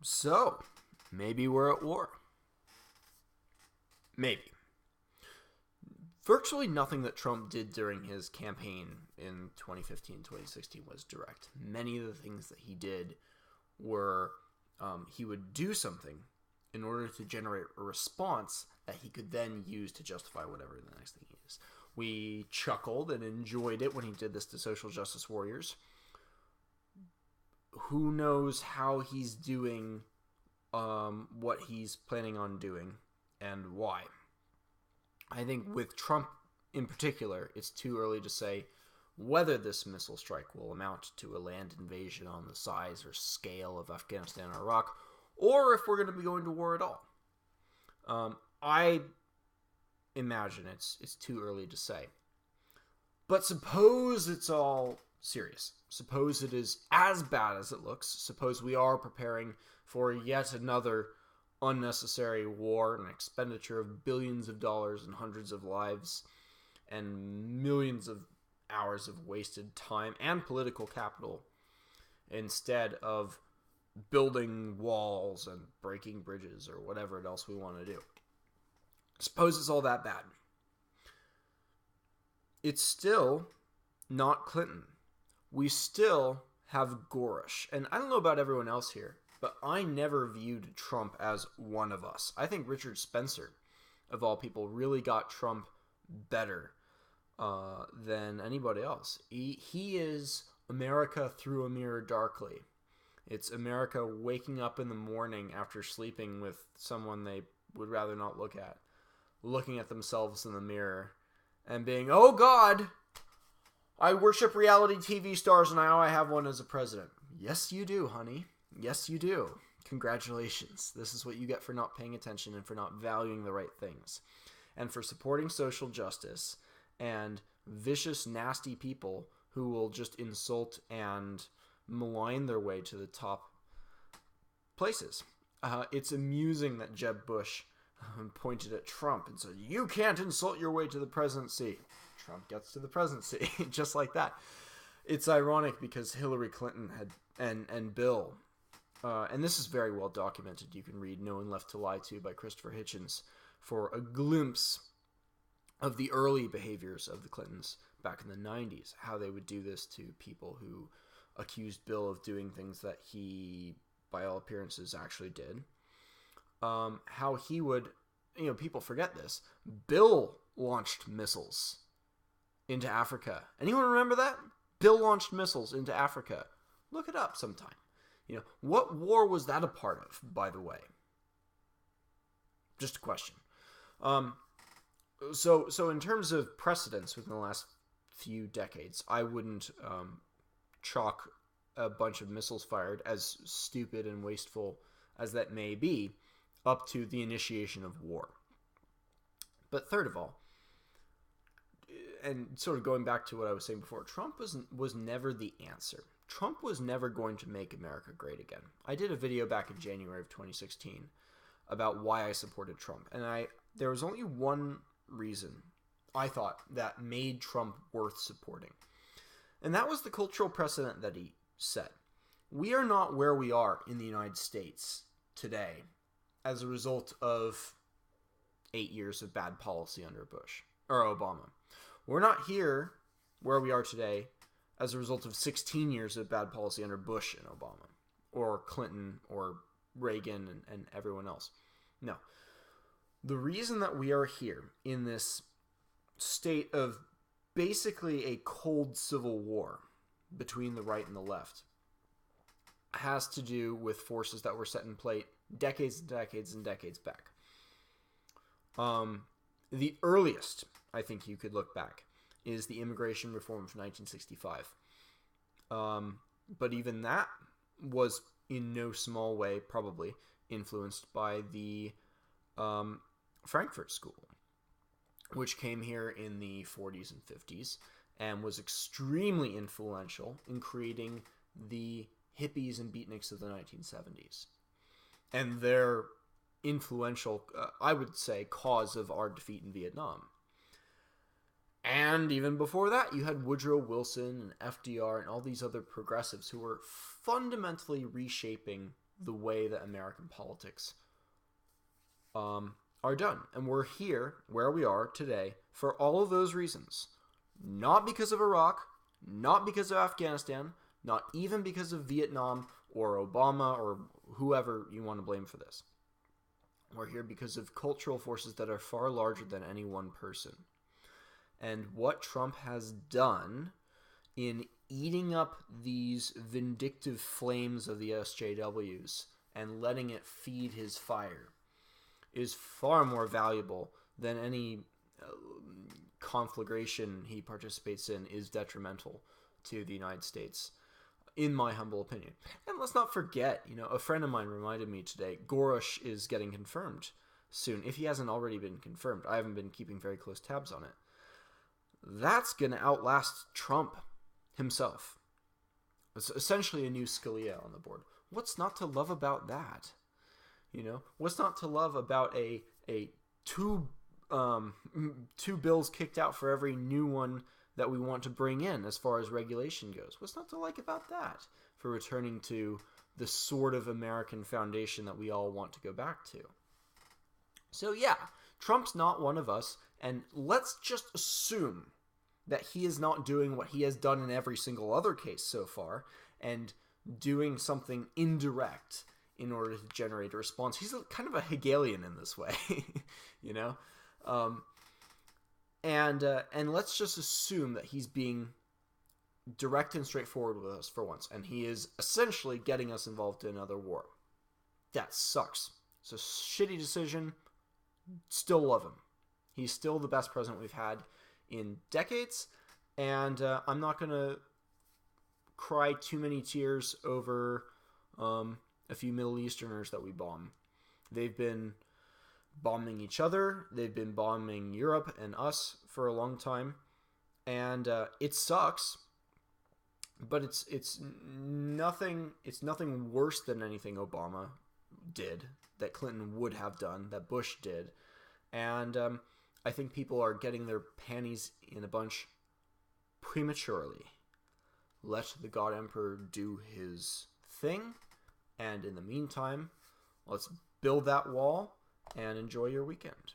So, maybe we're at war. Maybe. Virtually nothing that Trump did during his campaign in 2015, 2016 was direct. Many of the things that he did were he would do something in order to generate a response that he could then use to justify whatever the next thing is. We chuckled and enjoyed it when he did this to social justice warriors. Who knows how he's doing what he's planning on doing and why. I think with Trump in particular, it's too early to say whether this missile strike will amount to a land invasion on the size or scale of Afghanistan or Iraq, or if we're going to be going to war at all. I imagine it's too early to say. But suppose it's all serious. Suppose it is as bad as it looks. Suppose we are preparing for yet another unnecessary war, an expenditure of billions of dollars and hundreds of lives and millions of hours of wasted time and political capital instead of building walls and breaking bridges or whatever else we want to do. Suppose it's all that bad. It's still not Clinton. We still have Gorish. And I don't know about everyone else here, but I never viewed Trump as one of us. I think Richard Spencer, of all people, really got Trump better than anybody else. He is America through a mirror darkly. It's America waking up in the morning after sleeping with someone they would rather not look at, looking at themselves in the mirror and being, oh God, I worship reality TV stars and now I have one as a president. Yes, you do, honey. Yes, you do. Congratulations. This is what you get for not paying attention and for not valuing the right things. And for supporting social justice and vicious, nasty people who will just insult and malign their way to the top places. It's amusing that Jeb Bush pointed at Trump and said, you can't insult your way to the presidency. Trump gets to the presidency, just like that. It's ironic because Hillary Clinton and Bill, and this is very well documented. You can read No One Left to Lie To by Christopher Hitchens for a glimpse of the early behaviors of the Clintons back in the 90s, how they would do this to people who accused Bill of doing things that he, by all appearances, actually did. How he would, people forget this, Bill launched missiles into Africa. Anyone remember that? Bill launched missiles into Africa. Look it up sometime. What war was that a part of, by the way? Just a question. So in terms of precedents within the last few decades, I wouldn't chalk a bunch of missiles fired, as stupid and wasteful as that may be, up to the initiation of war. But third of all, and sort of going back to what I was saying before, Trump was never the answer. Trump was never going to make America great again. I did a video back in January of 2016 about why I supported Trump. And there was only one reason I thought that made Trump worth supporting. And that was the cultural precedent that he set. We are not where we are in the United States today as a result of 8 years of bad policy under Bush or Obama. We're not here where we are today as a result of 16 years of bad policy under Bush and Obama or Clinton or Reagan and everyone else. No. The reason that we are here in this state of basically a cold civil war between the right and the left has to do with forces that were set in place decades and decades and decades back. The earliest, I think you could look back, is the immigration reform of 1965. But even that was in no small way probably influenced by the Frankfurt School, which came here in the 40s and 50s and was extremely influential in creating the hippies and beatniks of the 1970s. And their influential, I would say, cause of our defeat in Vietnam. And even before that, you had Woodrow Wilson and FDR and all these other progressives who were fundamentally reshaping the way that American politics are done. And we're here, where we are today, for all of those reasons. Not because of Iraq, not because of Afghanistan, not even because of Vietnam or Obama or whoever you want to blame for this. We're here because of cultural forces that are far larger than any one person. And what Trump has done in eating up these vindictive flames of the SJWs and letting it feed his fire is far more valuable than any conflagration he participates in is detrimental to the United States, in my humble opinion. And let's not forget, a friend of mine reminded me today, Gorosh is getting confirmed soon, if he hasn't already been confirmed. I haven't been keeping very close tabs on it. That's going to outlast Trump himself. It's essentially a new Scalia on the board. What's not to love about that? What's not to love about a two bills kicked out for every new one that we want to bring in as far as regulation goes? What's not to like about that for returning to the sort of American foundation that we all want to go back to? So yeah, Trump's not one of us, and let's just assume that he is not doing what he has done in every single other case so far and doing something indirect in order to generate a response. He's kind of a Hegelian in this way, and let's just assume that he's being direct and straightforward with us for once, and he is essentially getting us involved in another war. That sucks. It's a shitty decision. Still love him. He's still the best president we've had in decades, and I'm not going to cry too many tears over a few Middle Easterners that we bomb. They've been bombing each other. They've been bombing Europe and us for a long time, and it sucks. But it's nothing. It's nothing worse than anything Obama did, that Clinton would have done, that Bush did, and I think people are getting their panties in a bunch prematurely. Let the God Emperor do his thing, and in the meantime, let's build that wall and enjoy your weekend.